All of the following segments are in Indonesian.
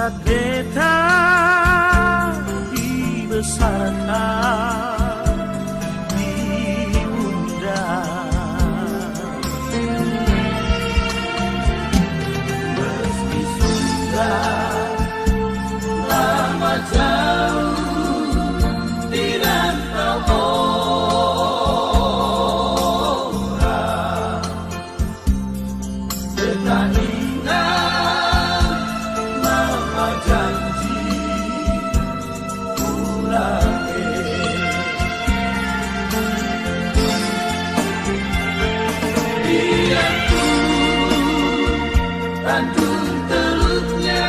saat beta dibesarkan di bunda, meski sudah lama jauh di rantau orang, beta ingat mama janji pulang. Dianku Tanjung Teluknya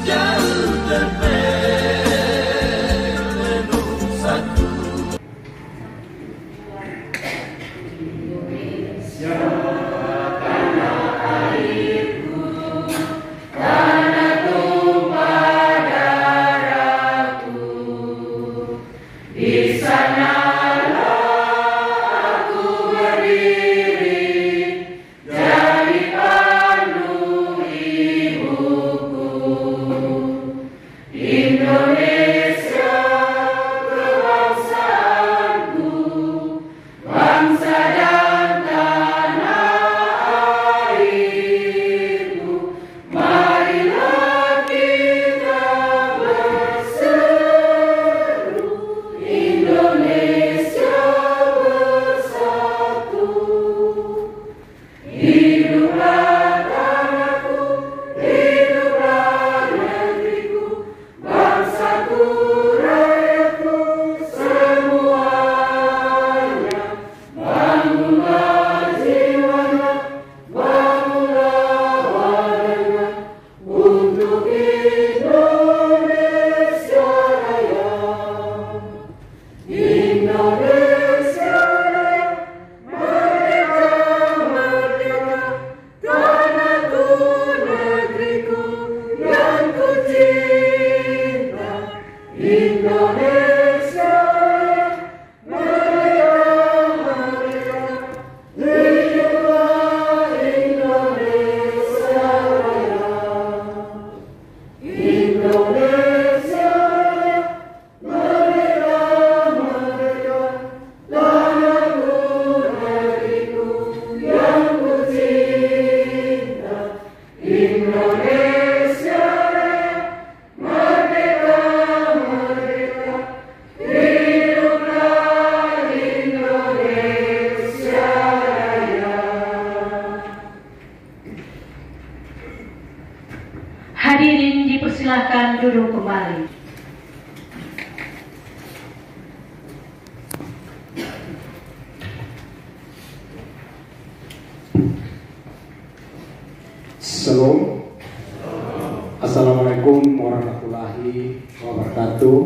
jauh terbelenggu satu. Indonesia tanah airku, tanah tumpah darahku, di sanalah aku berdiri jadi pandu ibuku. Indonesia kebangsaanku, bangsa dan tanah airku, marilah kita berseru, Indonesia bersatu. Hiduplah tanahku, hiduplah negeriku, bangsaku, rakyatku semuanya. Bangunlah jiwanya, bangunlah wadahnya untuk Indonesia Raya. Indonesia Raya, merdeka, merdeka, tanahku, negeriku yang ku cinta. Indonesia Raya, merdeka, merdeka, hiduplah Indonesia Raya. Indonesia Raya, merdeka, merdeka, tanahku, negeriku yang ku cinta. Indonesia Raya, merdeka, merdeka, hiduplah Indonesia Raya. Hadirin dipersilakan duduk kembali. Shalom. Assalamualaikum warahmatullahi wabarakatuh.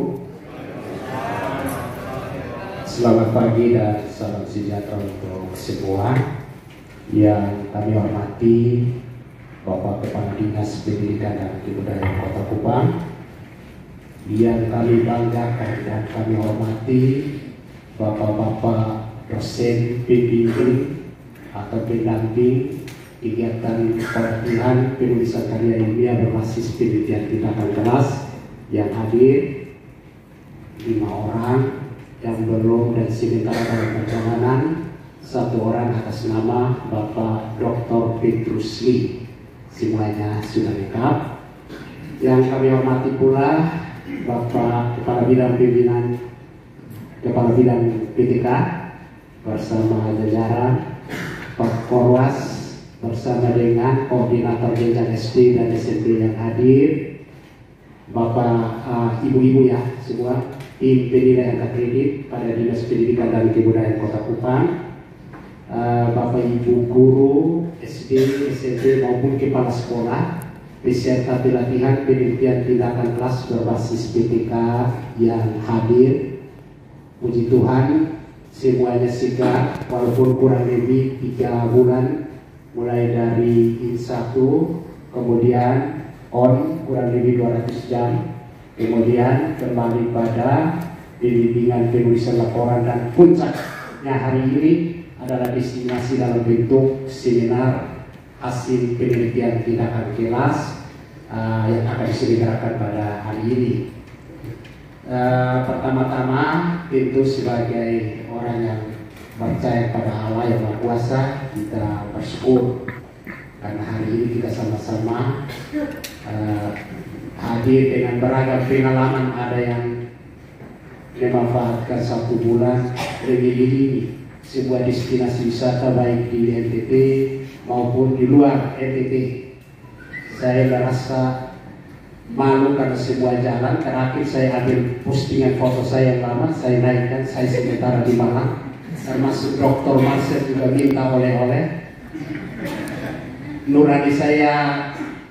Selamat pagi dan salam sejahtera untuk semua. Yang kami hormati Bapak Kepala Dinas Pendidikan dan Kebudayaan Kota Kupang, yang kami banggakan dan kami hormati Bapak-Bapak dosen pembimbing atau pendamping kegiatan pelatihan penulisan karya ilmiah berbasis penelitian tindakan kelas yang hadir 5 orang, yang belum dan sementara dalam perjalanan 1 orang atas nama Bapak Dr. Petrus Lee. Semuanya sudah lengkap. Yang kami hormati pula Bapak Kepala Bidang Pimpinan Kepala Bidang PTK bersama jajaran, Pak Korwas bersama dengan koordinator jenjang SD dan SMP yang hadir, Bapak Ibu-ibu ya semua, tim penilaian kredit pada Dinas Pendidikan dan Kebudayaan Kota Kupang, Bapak Ibu guru SD, SMP maupun kepala sekolah, beserta pelatihan penelitian tindakan kelas berbasis PTK yang hadir. Puji Tuhan, semuanya sigap walaupun kurang lebih 3 bulan mulai dari IN1, kemudian on kurang lebih 200 jam, kemudian kembali pada bimbingan penulisan laporan, dan puncaknya hari ini adalah destinasi dalam bentuk seminar hasil penelitian tindakan kelas yang akan diselenggarakan pada hari ini. Pertama-tama tentu sebagai orang yang percaya pada Allah yang Maha Kuasa, kita bersyukur karena hari ini kita sama-sama hadir dengan beragam pengalaman. Ada yang memanfaatkan 1 bulan mengelilingi sebuah destinasi wisata baik di NTT maupun di luar NTT. Saya merasa malu karena sebuah jalan terakhir saya ambil postingan foto saya yang lama, saya naikkan, saya sementara di Malang, termasuk Dr. Marcel juga minta oleh-oleh. Nurani saya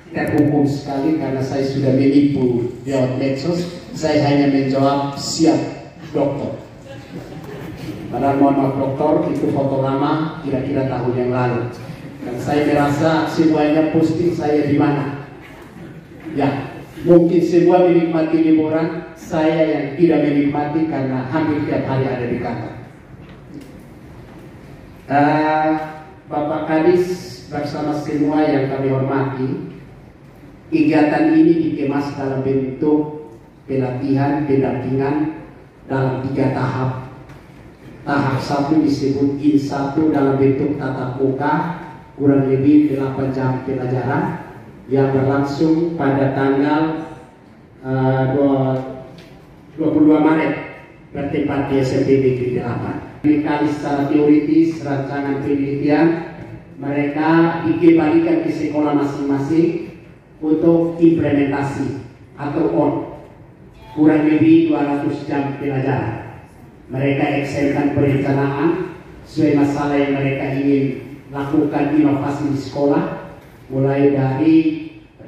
terhukum sekali karena saya sudah menipu lewat medsos. Saya hanya menjawab siap dokter. Padahal mohon maaf dokter, itu foto lama kira-kira tahun yang lalu. Dan saya merasa semuanya posting saya di mana. Ya, mungkin semua menikmati liburan, saya yang tidak menikmati karena hampir tiap hari ada di kantor. Bapak Kadis bersama semua yang kami hormati, kegiatan ini dikemas dalam bentuk pelatihan pendampingan dalam 3 tahap. Tahap 1 disebut IN1 dalam bentuk tatap muka, kurang lebih 8 jam pelajaran yang berlangsung pada tanggal 22 Maret bertempat di SMP Negeri 8. Dikali secara teoritis rancangan penelitian, mereka dikembalikan ke sekolah masing-masing untuk implementasi atau on, kurang lebih 200 jam pelajaran. Mereka ekselkan perencanaan sesuai masalah yang mereka ingin lakukan inovasi di sekolah, mulai dari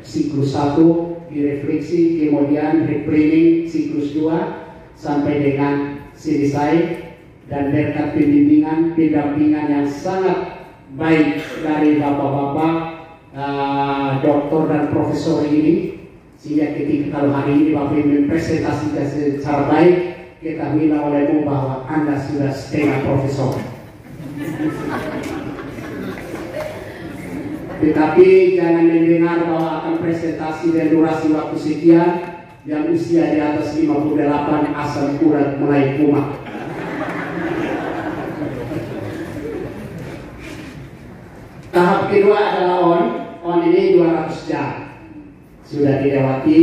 siklus 1 direfleksi, kemudian replanning siklus 2 sampai dengan selesai. Dan berkat pendampingan yang sangat baik dari bapak-bapak doktor dan profesor ini, sehingga ketika kalau hari ini bapak mempresentasikan secara baik, ketahuilah olehmu bahwa Anda sudah setengah profesor. Tetapi jangan mendengar bahwa akan presentasi dan durasi waktu sekian yang usia di atas 58 asal urat mulai kumat. Tahap kedua adalah on ini 200 jam sudah dilewati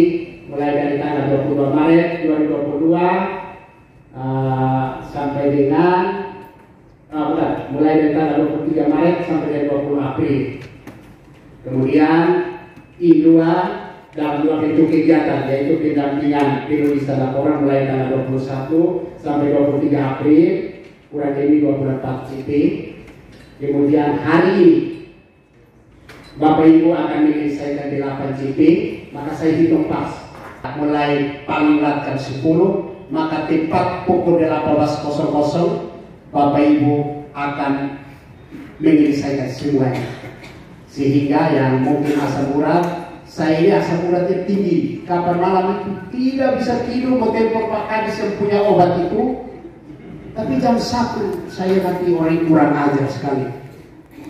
mulai dari tanggal 22 Maret 2022 sampai dengan mulai dari tanggal 23 Maret sampai dengan 20 April. Kemudian I2 dalam 2 bentuk kegiatan, yaitu pendampingan penulisan laporan mulai tanggal 21 sampai 23 April, kurang lebih 24 CP. Kemudian hari ini Bapak Ibu akan menyelesaikan 8 CP, maka saya hitung pas. Mulai paling lambat jam 10, maka tepat pukul 18.00 Bapak Ibu akan menyelesaikan semuanya. Sehingga yang mungkin asam urat, saya ini asam uratnya tinggi. Kapan malam itu tidak bisa tidur, mau telepon Pak Kadis yang punya obat itu. Tapi jam 1 saya nanti orang kurang ajar sekali.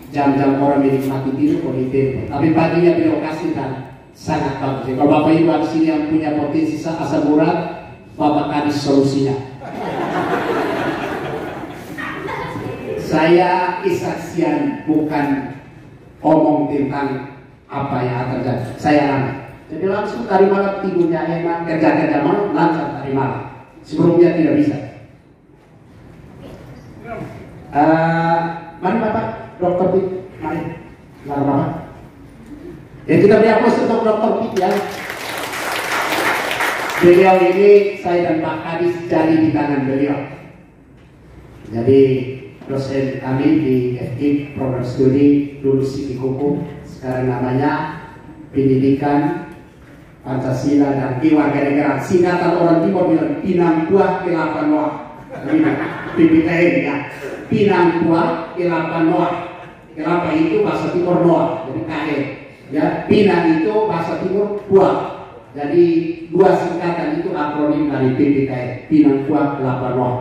Jam-jam orang menikmati tidur kalau di tempo. Tapi paginya birokrasi kan sangat bagus. Kalau Bapak Ibu di sini yang punya potensi asam urat, Bapak Kadis solusinya. Saya kesaksian, bukan omong tentang apa yang akan terjadi. Saya alami. Jadi langsung tadi malam tidurnya enak, kerja malam lancar tadi malam. Sebelumnya tidak bisa. Mari Bapak Dokter Pit, mari. Lama. Ya kita beri aplaus untuk Dokter Pit ya. Beliau ini saya dan Pak Kadis jadi di tangan beliau. Jadi dosen kami di FIK program studi dulu Psikik Hukum, sekarang namanya Pendidikan Pancasila dan Kewarganegaraan. Singkatan orang Timur bilang Pinang Tua Kelapan Noah. PPKN ya. Pinang Tua Kelapan Noah. Kelapa itu bahasa Timur Noah, jadi KN. Ya, Pinang itu bahasa Timur Tua. Jadi 2 singkatan itu akronim dari PPKN. Pinang Tua Kelapan Noah.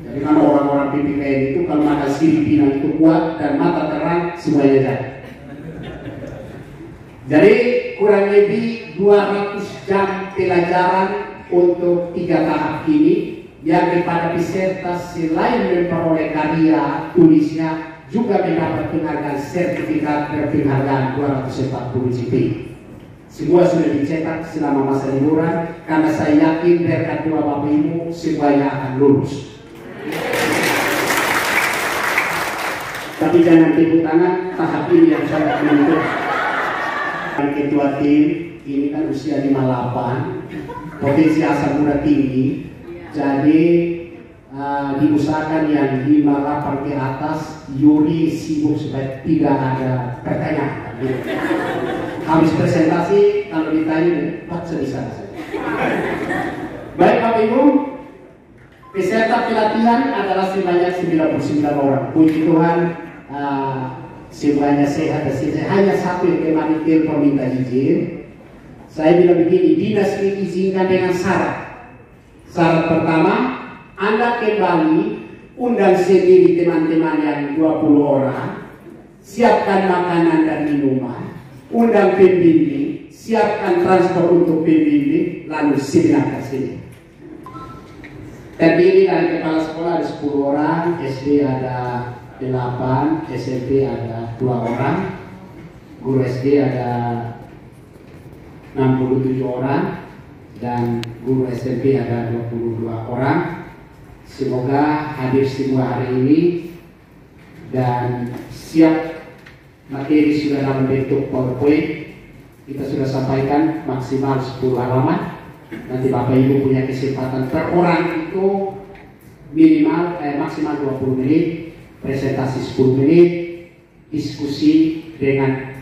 Jadi kalau orang-orang PPKN itu kalau makan siri pinang itu kuat dan mata terang semuanya jadi. Jadi kurang lebih 200 jam pelajaran untuk 3 tahap ini, yang kepada peserta selain memperoleh karya tulisnya juga mendapat penghargaan sertifikat berpenghargaan 240 GP. Semua sudah dicetak selama masa liburan, karena saya yakin berkat doa Bapak Ibu semuanya akan lulus. Tapi jangan tepuk tangan, tahap ini yang sangat menentukan. Ketua tim ini kan usia 58, potensi asal muda tinggi, jadi diusahakan yang 58 ke atas. Yuri sibuk supaya tidak ada pertanyaan. Habis presentasi kalau ditanya Pak bisa. Baik Bapak Ibu, peserta pelatihan adalah sebanyak 99 orang. Puji Tuhan, semuanya sehat dan sehat. Hanya satu yang kemarin telepon minta izin. Saya bilang begini, dinas mengizinkan dengan syarat. Syarat pertama, Anda kembali undang sendiri teman-teman yang 20 orang, siapkan makanan dan minuman, undang pembimbing, siapkan transport untuk pembimbing, lalu seminar ke sini. Terdiri dari kepala sekolah ada 10 orang, SD ada 8, SMP ada 2 orang, guru SD ada 67 orang, dan guru SMP ada 22 orang. Semoga hadir semua hari ini dan siap. Materi sudah dalam bentuk PowerPoint, kita sudah sampaikan maksimal 10 halaman. Nanti Bapak Ibu punya kesempatan per orang itu minimal maksimal 20 menit, presentasi 10 menit, diskusi dengan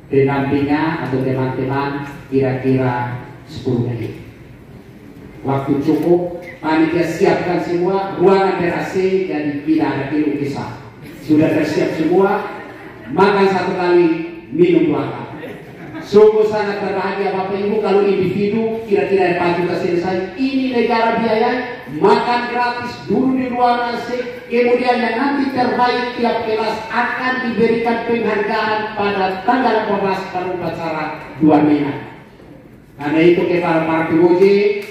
pendampingnya atau teman-teman kira-kira 10 menit. Waktu cukup, panitia siapkan semua, ruangan ber-AC jadi tidak ada keluh kesah. Sudah tersiap semua, makan 1 kali, minum 2 kali. Sungguh sangat berbahagia Bapak Ibu kalau individu kira-kira 4 juta selesai. Ini negara biaya, makan gratis, dulu di ruangan AC, kemudian yang nanti terbaik tiap kelas akan diberikan penghargaan pada tanggal 14 pada upacara 2 Mei. Karena itu kepada para penguji,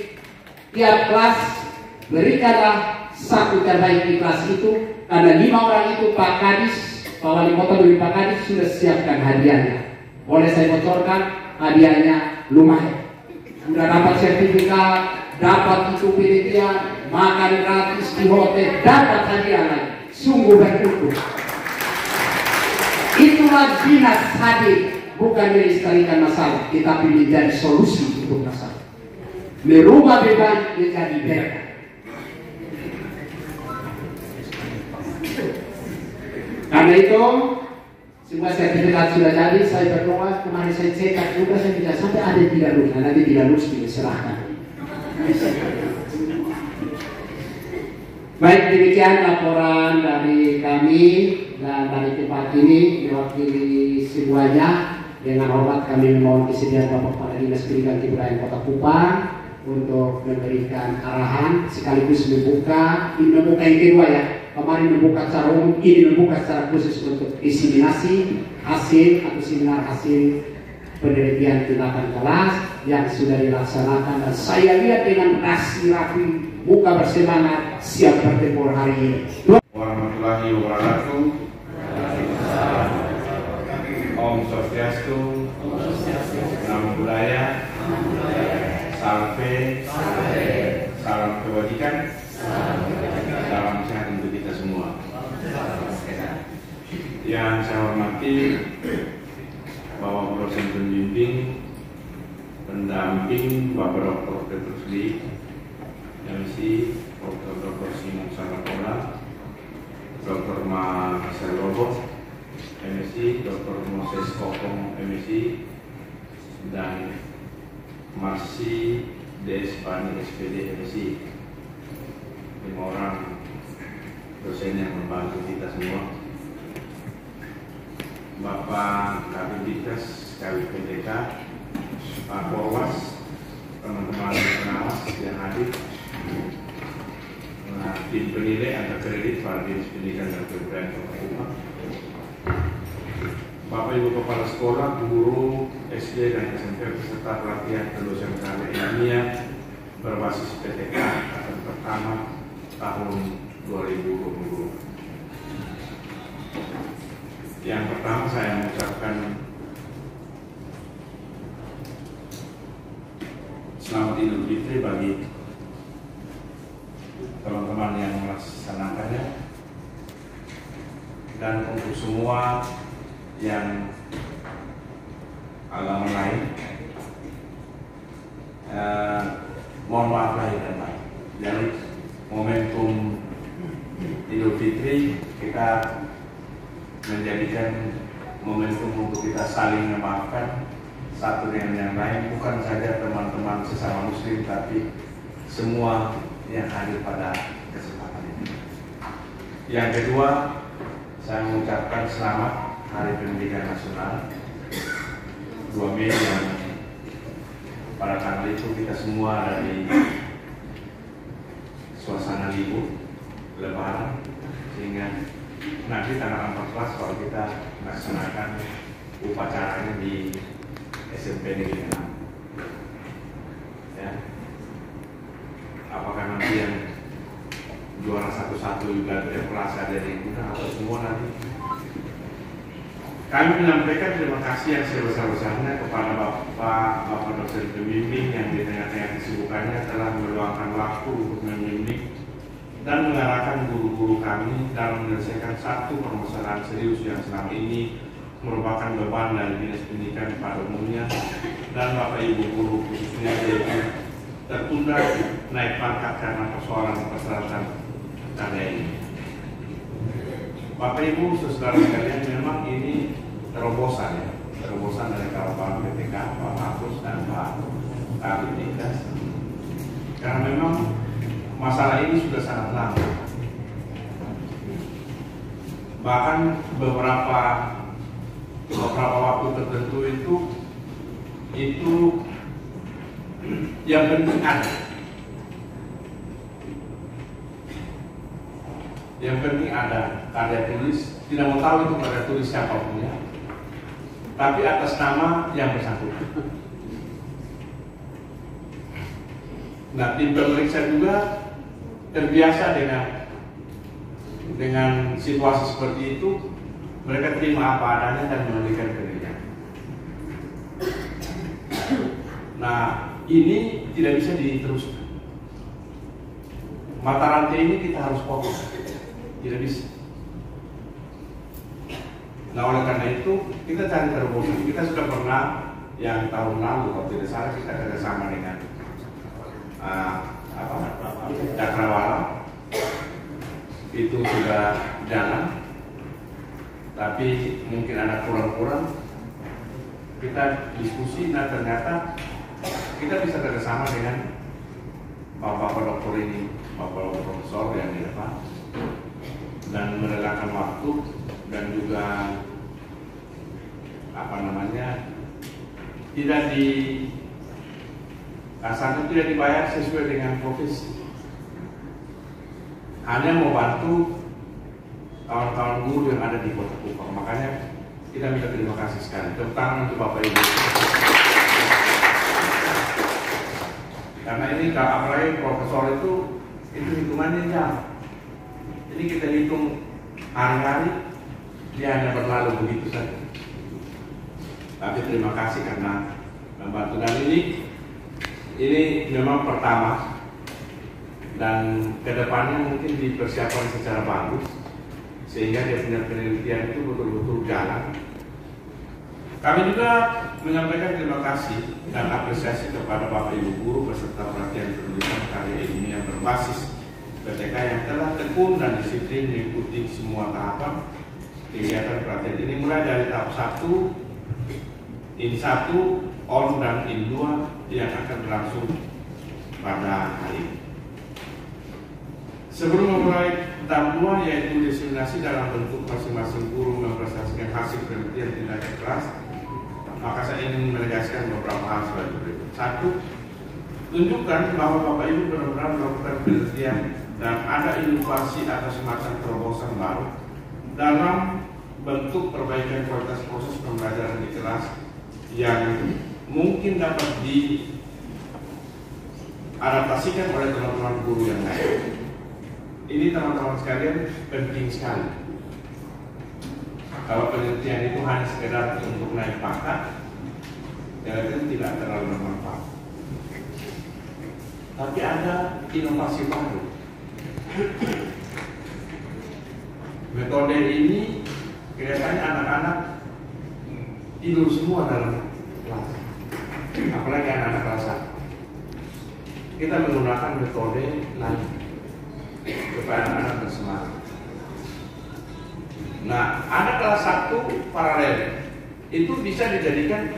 tiap kelas berikanlah 1 terbaik di kelas itu, karena 5 orang itu Pak Kadis, Pak Wali Kota dari Pak Kadis sudah siapkan hadiahnya. Boleh saya bocorkan, hadiahnya lumayan. Sudah dapat sertifikat, dapat itu penelitian, makan gratis di hotel, dapat hadiah lain. Sungguh bersyukur. Itulah dinas hadir, bukan melestarikan masalah, tetapi menjadi solusi untuk masalah. Merubah beban menjadi berkah. Karena itu semua sertifikat sudah jadi. Saya berdoa, kemarin saya cetak juga, saya tidak sampai ada tidak lulus. Nah, nanti tidak lulus diserahkan. Baik, demikian laporan dari kami dan dari tempat ini mewakili semuanya. Dengan hormat kami memohon kesediaan Bapak Kepala Dinas Pendidikan Kebudayaan Kota Kupang untuk memberikan arahan sekaligus membuka yang kedua ya. Kemarin membuka secara umum, ini membuka secara khusus untuk diseminasi hasil atau seminar hasil penelitian 8 kelas yang sudah dilaksanakan, dan saya lihat dengan rapi, muka bersemangat, siap bertempur hari ini. Warahmatullahi wabarakatuh. Om Swastiastu, Namo Buddhaya, salam kebajikan, salam sehat untuk kita semua. Yang saya hormati Bapak dosen pembimbing, pendamping Bapak Dr. Petrus Lee, MC Dr. Simon Sarakola, Dr. Marcel Robo, MC Dr. Moses Kokong, MC, dan Marsi Despani SPD, MC. 5 orang dosen yang membantu kita semua. Bapak Kabindikas, Kabid PDK, Pak Polwas, teman-teman pengawas yang hadir, tim penilai atau kredit para dinas pendidikan dan kebudayaan Kota Kupang, Bapak Ibu Kepala Sekolah, guru SD dan SMP peserta pelatihan pendosen karya ilmiah berbasis PTK angkatan pertama tahun 2020. Yang pertama saya mengucapkan selamat Idul Fitri bagi teman-teman yang melaksanakannya, dan untuk semua yang agama lain, mohon maaf lahir dan batin. Jadi momentum Idul Fitri kita menjadikan momentum untuk kita saling memaafkan satu dengan yang lain, bukan saja teman-teman sesama muslim, tapi semua yang hadir pada kesempatan ini. Yang kedua, saya mengucapkan selamat Hari Pendidikan Nasional 2 Mei, yang pada tanggal itu kita semua ada di suasana libur Lebaran, sehingga nanti tanggal 14 kalau kita melaksanakan upacaranya di SMP Negeri 6. Ya. Apakah nanti yang juara satu-satu juga berkelas ada di guna atau semua nanti? Kami menyampaikan terima kasih yang sebesar-besarnya kepada Bapak dosen pembimbing yang di tengah-tengah kesibukannya telah meluangkan waktu untuk membimbing dan mengarahkan guru-guru kami dalam menyelesaikan satu permasalahan serius yang selama ini merupakan beban dari Dinas Pendidikan pada umumnya dan Bapak Ibu guru khususnya, yaitu tertunda naik pangkat karena persoalan persyaratan karya ini. Bapak Ibu saudara sekalian, memang ini terobosan dari kawan-kawan PTK, Pak Mahfuz dan Pak Kabit Dikdas, karena memang masalah ini sudah sangat lama. Bahkan beberapa waktu tertentu itu yang penting ada. Yang penting ada karya tulis, tidak mau tahu itu karya tulis siapa punya, tapi atas nama yang bersangkutan. Nah, tim pemeriksa juga terbiasa dengan situasi seperti itu, mereka terima apa adanya dan memberikan penilaian. Nah, ini tidak bisa diteruskan. Mata rantai ini kita harus fokus, tidak bisa. Nah, oleh karena itu kita cari terobosan. Kita sudah pernah yang tahun lalu, kalau tidak salah, kita kerjasama dengan Cakrawala, itu sudah jalan, tapi mungkin ada kurang-kurang. Kita diskusi, nah ternyata kita bisa kerjasama dengan bapak-bapak dokter ini, bapak-bapak profesor yang di depan, dan merelakan waktu dan juga kasarnya tidak dibayar sesuai dengan profesi. Hanya mau bantu kawan-kawan guru yang ada di Kota Kupang. Makanya kita minta terima kasih sekali, terutama untuk Bapak Ibu. Karena ini apalagi profesor itu hitungannya jam. Jadi kita hitung hari-hari, dia hanya berlalu begitu saja. Tapi terima kasih karena membantu, dan ini memang pertama, dan kedepannya mungkin dipersiapkan secara bagus sehingga dia punya penelitian itu betul-betul jalan. Kami juga menyampaikan terima kasih dan apresiasi kepada Bapak Ibu guru peserta pelatihan penulisan karya ilmiah berbasis PTK yang telah tekun dan disiplin mengikuti semua tahapan kegiatan pelatihan ini, mulai dari tahap 1, in 1, on dan in 2 yang akan berlangsung pada hari ini. Sebelum memulai tahap 2, yaitu diseminasi dalam bentuk masing-masing guru mempresentasikan hasil penelitian tindak kelas, maka saya ingin menegaskan beberapa hal sebagai berikut. 1. Tunjukkan bahwa Bapak Ibu benar-benar melakukan penelitian dan ada inovasi atau semacam terobosan baru dalam bentuk perbaikan kualitas proses pembelajaran di kelas yang mungkin dapat diadaptasikan oleh teman-teman guru yang lain. Ini teman-teman sekalian penting sekali. Kalau penelitian itu hanya sekedar untuk naik pangkat, itu tidak terlalu bermanfaat. Tapi ada inovasi baru. Metode ini kelihatannya anak-anak tidur semua dalam kelas, apalagi anak-anak kelas 1. Kita menggunakan metode lain supaya anak-anak bersemangat. Nah, anak kelas 1 paralel itu bisa dijadikan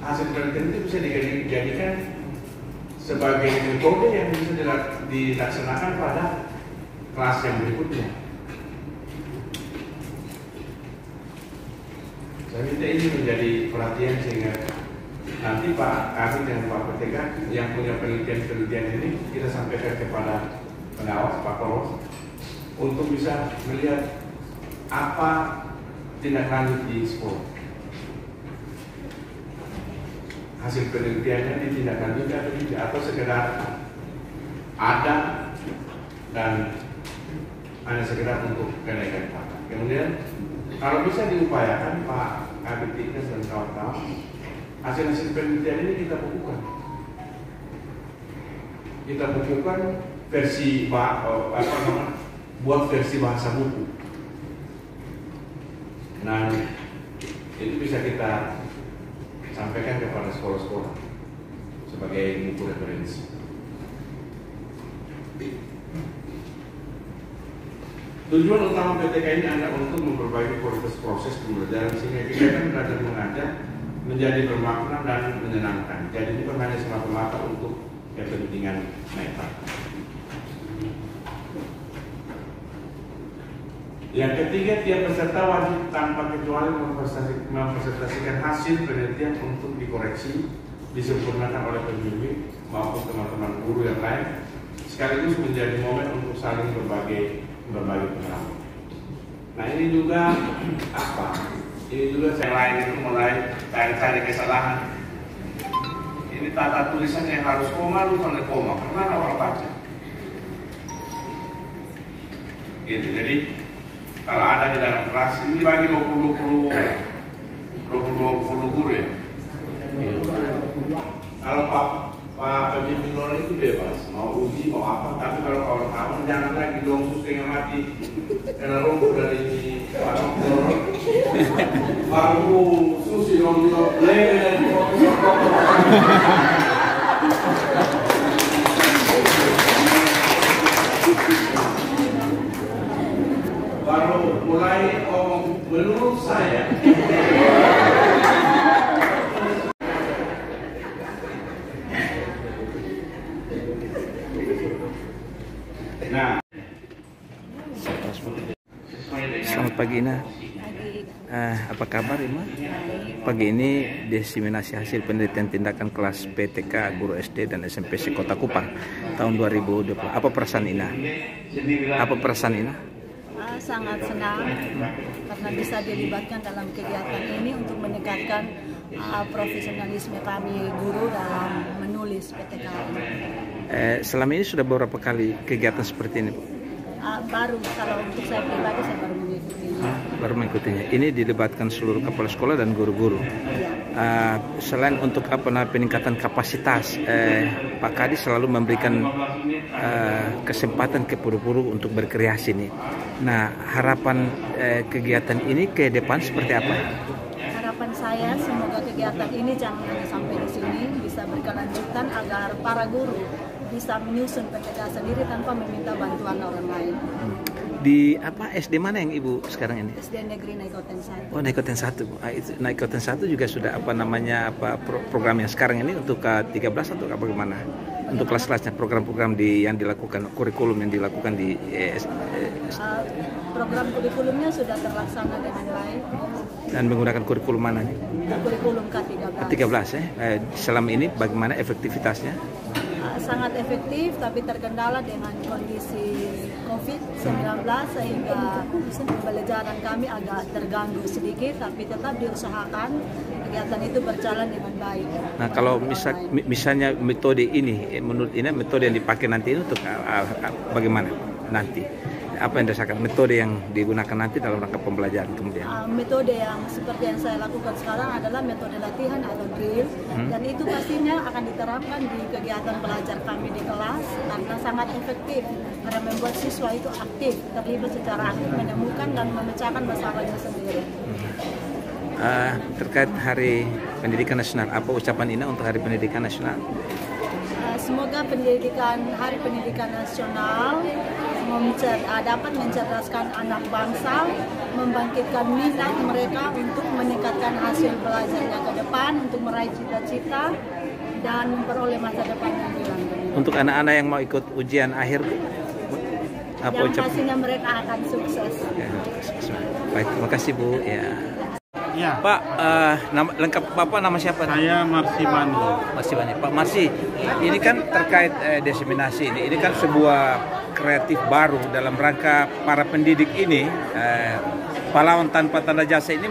hasil penelitian itu bisa dijadikan sebagai metode yang bisa dilaksanakan pada kelas yang berikutnya. Saya minta ini menjadi perhatian sehingga nanti Pak Kabit dan Pak PTK yang punya penelitian ini kita sampaikan kepada pengawas Pak Koros untuk bisa melihat apa tindak lanjut di sekolah. Hasil penelitiannya ditindaklanjuti atau tidak, atau sekedar ada dan hanya sekedar untuk kenaikan pangkat. Kemudian kalau bisa diupayakan Pak Kabit Tikes dan kawan-kawan, hasil-hasil penelitian ini kita bukukan. Kita bukukan versi buat versi bahasa buku. Nah, itu bisa kita sampaikan kepada sekolah-sekolah sebagai buku referensi. Tujuan utama PTK ini adalah untuk memperbaiki kualitas proses pembelajaran sehingga kegiatan belajar mengajar menjadi bermakna dan menyenangkan. Jadi ini bukan hanya semata-mata untuk kepentingan naik pangkat. Yang ketiga, tiap peserta wajib tanpa kecuali mempresentasikan hasil penelitian untuk dikoreksi, disempurnakan oleh pembimbing maupun teman-teman guru yang lain, sekaligus menjadi momen untuk saling berbagi pengalaman. Nah, ini juga Ini juga yang lain itu mulai cari-cari kesalahan. Ini tata tulisan yang harus koma, lu sampai koma, karena orang baca. Gitu, jadi kalau ada di dalam kelas ini bagi 20 guru ya. Kalau Pak pembimbing itu bebas, mau uji mau apa, tapi kalau kawan-kawan jangan lagi dong setengah mati karena rumput dari Pak Dokter baru susi dong dari baru mulai menurut saya Selamat pagi Ina. Apa kabar Ima? Pagi ini diseminasi hasil penelitian tindakan kelas PTK guru SD dan SMP Kota Kupang tahun 2020. Apa perasaan Ina? Sangat senang karena bisa dilibatkan dalam kegiatan ini untuk meningkatkan profesionalisme kami guru dalam menulis PTK ini. Selama ini sudah beberapa kali kegiatan seperti ini? Baru, kalau untuk saya pribadi saya baru mengikutinya. Ini dilibatkan seluruh kepala sekolah dan guru-guru. Selain untuk peningkatan kapasitas, Pak Kadis selalu memberikan kesempatan ke guru-guru untuk berkreasi nih. Nah, harapan kegiatan ini ke depan seperti apa? Harapan saya semoga kegiatan ini jangan hanya sampai di sini, bisa berkelanjutan agar para guru bisa menyusun PTK sendiri tanpa meminta bantuan orang lain. Di SD mana yang Ibu sekarang ini? SD Negeri Naikoten 1. Oh, Naikoten 1. Itu Naikoten 1 juga sudah program yang sekarang ini untuk K13 atau bagaimana? Untuk kelas-kelasnya program-program yang dilakukan, kurikulum yang dilakukan di program kurikulumnya sudah terlaksana dengan baik. Dan menggunakan kurikulum mana nih? Kurikulum K13. K13 ya. Selama ini bagaimana efektivitasnya? sangat efektif, tapi terkendala dengan kondisi COVID-19 sehingga pembelajaran kami agak terganggu sedikit, tapi tetap diusahakan kegiatan itu berjalan dengan baik. Nah, kalau misalnya metode ini, menurut ini metode yang dipakai nanti ini untuk bagaimana nanti? Apa yang dirasakan metode yang digunakan nanti dalam rangka pembelajaran kemudian? Metode yang seperti yang saya lakukan sekarang adalah metode latihan atau drill, dan itu pastinya akan diterapkan di kegiatan belajar kami di kelas karena sangat efektif karena membuat siswa itu aktif, terlibat secara aktif, menemukan dan memecahkan masalahnya sendiri. Terkait Hari Pendidikan Nasional, apa ucapan Ina untuk Hari Pendidikan Nasional? Semoga Hari Pendidikan Nasional dapat mencerdaskan anak bangsa, membangkitkan minat mereka untuk meningkatkan hasil belajarnya ke depan, untuk meraih cita-cita dan memperoleh masa depan yang bilang. Untuk anak-anak yang mau ikut ujian akhir, apa yang ucapan? pastinya mereka akan sukses. Ya, baik, terima kasih Bu. Ya. Pak, lengkap Bapak nama siapa? Saya Marsi Bani. Marsi Bani. Pak Marsi, ini kan terkait diseminasi ini kan sebuah kreatif baru dalam rangka para pendidik ini, pahlawan tanpa tanda jasa ini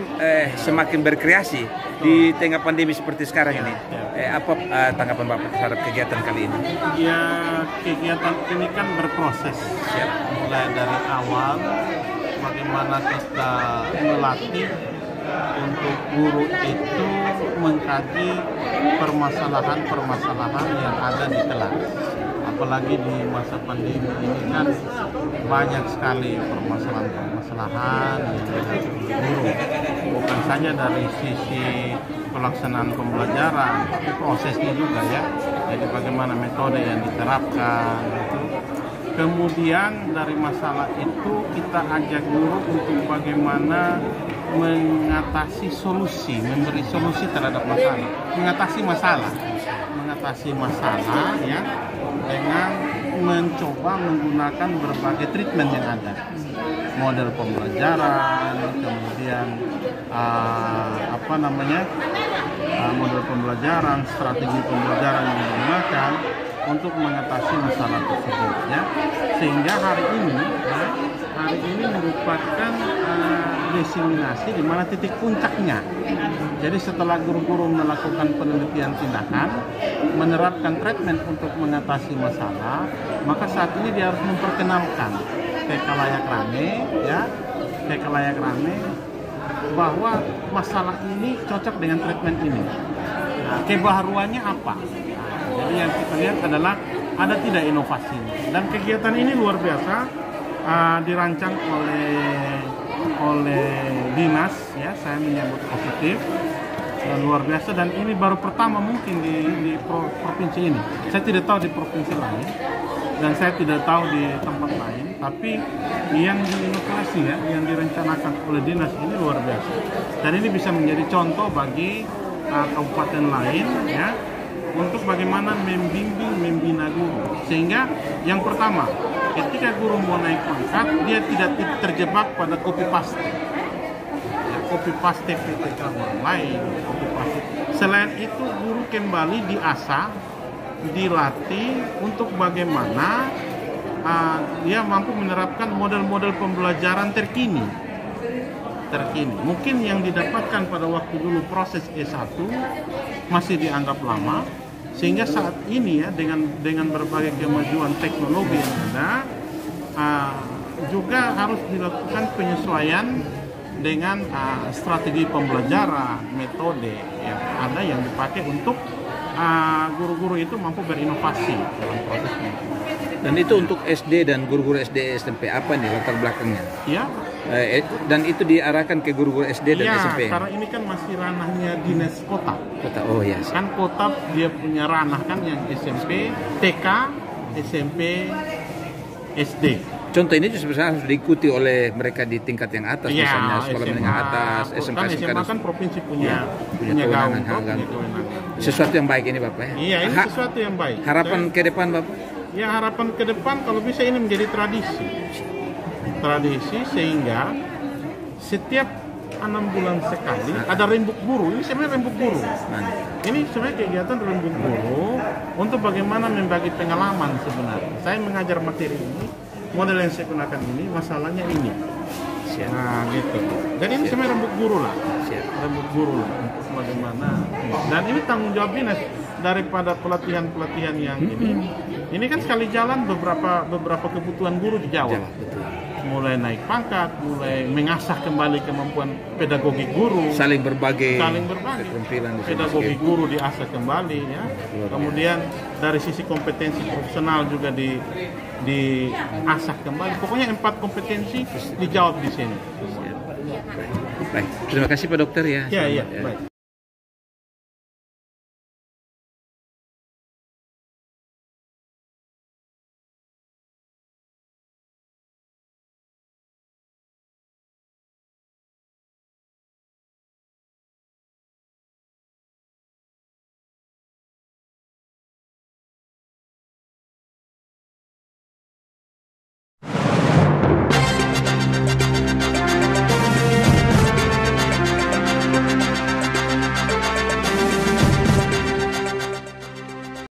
semakin berkreasi di tengah pandemi seperti sekarang ini. Apa tanggapan Bapak terhadap kegiatan kali ini? Ya, kegiatan ini kan berproses. Siap. Mulai dari awal bagaimana kita melatih untuk guru itu mengkaji permasalahan-permasalahan yang ada di kelas. Apalagi di masa pandemi ini kan banyak sekali permasalahan-permasalahan yang dihadapi guru. Bukan saja dari sisi pelaksanaan pembelajaran, tapi prosesnya juga ya. Jadi bagaimana metode yang diterapkan itu. Kemudian dari masalah itu kita ajak guru untuk bagaimana mengatasi solusi, memberi solusi terhadap masalah, mengatasi masalah ya, dengan mencoba menggunakan berbagai treatment yang ada, model pembelajaran, kemudian model pembelajaran, strategi pembelajaran yang digunakan untuk mengatasi masalah tersebut ya. Sehingga hari ini merupakan diseminasi di mana titik puncaknya. Jadi setelah guru-guru melakukan penelitian tindakan, menerapkan treatment untuk mengatasi masalah, maka saat ini dia harus memperkenalkan ke khalayak rame bahwa masalah ini cocok dengan treatment ini. Nah, kebaharuannya apa? Jadi yang kita lihat adalah ada tidak inovasi. Dan kegiatan ini luar biasa, dirancang oleh dinas ya, saya menyambut positif dan luar biasa, dan ini baru pertama mungkin di provinsi ini. Saya tidak tahu di provinsi lain dan saya tidak tahu di tempat lain, tapi yang diinovasi ya, yang direncanakan oleh dinas ini luar biasa. Dan ini bisa menjadi contoh bagi kabupaten lain ya, untuk bagaimana membimbing, membina guru. Sehingga yang pertama, ketika guru mau naik pangkat, dia tidak terjebak pada copy paste. Ya, copy paste PTK orang lain, copy paste. Selain itu, guru kembali diasah, dilatih untuk bagaimana dia mampu menerapkan model-model pembelajaran terkini. Mungkin yang didapatkan pada waktu dulu proses S1 masih dianggap lama, sehingga saat ini ya dengan berbagai kemajuan teknologi yang ada, juga harus dilakukan penyesuaian dengan strategi pembelajaran, metode yang ada yang dipakai untuk guru-guru itu mampu berinovasi dalam prosesnya. Dan itu untuk SD dan guru-guru SD SMP, apa nih latar belakangnya? Ya. Dan itu diarahkan ke guru-guru SD dan SMP? Ya, karena ini kan masih ranahnya dinas kota. Oh ya. Kan kota dia punya ranah kan yang SMP, TK, SMP, SD. Contoh ini sebenarnya harus diikuti oleh mereka di tingkat yang atas, ya, misalnya sekolah menengah atas, SMK. Kan SMA kan provinsi punya kewenangan. Sesuatu yang baik ini Bapak ya? Iya, ini sesuatu yang baik. Harapan ke depan Bapak? Ya, harapan ke depan kalau bisa ini menjadi tradisi sehingga setiap 6 bulan sekali ada rembuk guru. Ini sebenarnya rembuk guru. Ini sebenarnya kegiatan rembuk guru untuk bagaimana membagi pengalaman sebenarnya. Saya mengajar materi ini, model yang saya gunakan ini, masalahnya ini. Nah gitu. Dan ini sebenarnya rembuk guru lah. Rembuk guru lah untuk bagaimana. Dan ini tanggung jawab dinas daripada pelatihan-pelatihan yang ini. Ini kan sekali jalan beberapa kebutuhan guru dijawab. Mulai naik pangkat, mulai mengasah kembali kemampuan pedagogi guru, saling berbagi keterampilan pedagogi guru diasah kembali ya. Kemudian dari sisi kompetensi profesional juga diasah kembali. Pokoknya 4 kompetensi dijawab di sini. Baik, terima kasih Pak Dokter ya. Iya, baik.